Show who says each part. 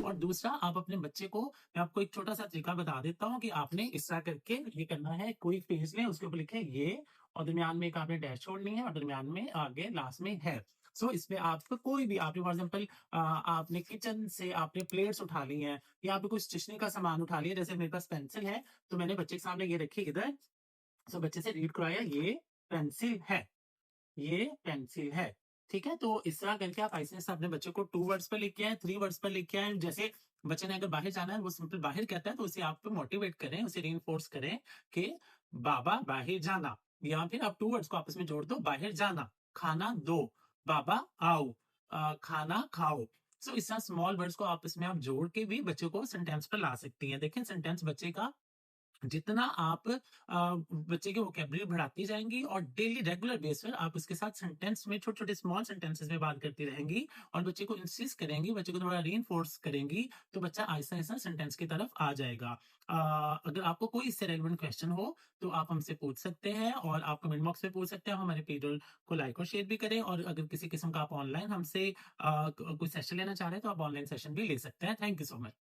Speaker 1: और दूसरा आप अपने बच्चे को मैं आपको एक छोटा-सा तरीका बता देता हूँ कि आपने इस तरह करके ये करना है, कोई पेज लें, उसके ऊपर लिखें ये और दरमियान में एक आपने डैश छोड़नी है और दरमियान में आगे लास्ट में है। सो इसमें आपको कोई भी आपने फॉर एग्ज़ाम्पल आपने किचन से आपने प्लेट्स उठा ली हैं या आपने कुछ स्टेशनरी का सामान उठा लिया, जैसे मेरे पास पेंसिल है, तो मैंने बच्चे के सामने ये रखी इधर, सो बच्चे से रीड करवाया ये पेंसिल है। ये पेंसिल है। ठीक है? तो इस तरह करके आप आहिस्ता से अपने बच्चे को 2 वर्ड्स पर लेके आएँ, 3 वर्ड्स पर लेके आएँ। जैसे बच्चे ने अगर बाहर जाना है, वो सिंपल बाहर कहता है, तो उसे आप मोटिवेट करें, उसे रिइंफोर्स करें कि बाबा बाहर जाना, या फिर आप 2 वर्ड्स को आपस में जोड़ दो, बाहर जाना, खाना दो, बाबा आओ, खाना खाओ। सो इस तरह स्मॉल वर्ड्स को आपस में आप जोड़ के भी बच्चे को सेंटेंस पर ला सकती हैं। देखें, सेंटेंस बच्चे का जितना आप बच्चे की वोकैब्युलरी बढ़ाती जाएँगी और डेली रेगुलर बेस पर आप उसके साथ सेंटेंस में छोटे-छोटे स्मॉल सेंटेंसेस में बात करती रहेंगी और बच्चे को इंसिस्ट करेंगी, बच्चे को थोड़ा रीइंफोर्स करेंगी, तो बच्चा आहिस्ता-आहिस्ता सेंटेंस की तरफ आ जाएगा। अगर आपको कोई इससे रेलेवेंट क्वेश्चन हो, तो आप हमसे पूछ सकते हैं और आप कमेंट बॉक्स में पूछ सकते हैं। आप हमारे पेज को लाइक और शेयर भी करें और अगर किसी किस्म का आप ऑनलाइन हमसे कोई सेशन लेना चाह रहे हैं, तो आप ऑनलाइन सेशन भी ले सकते हैं। Thank you so much.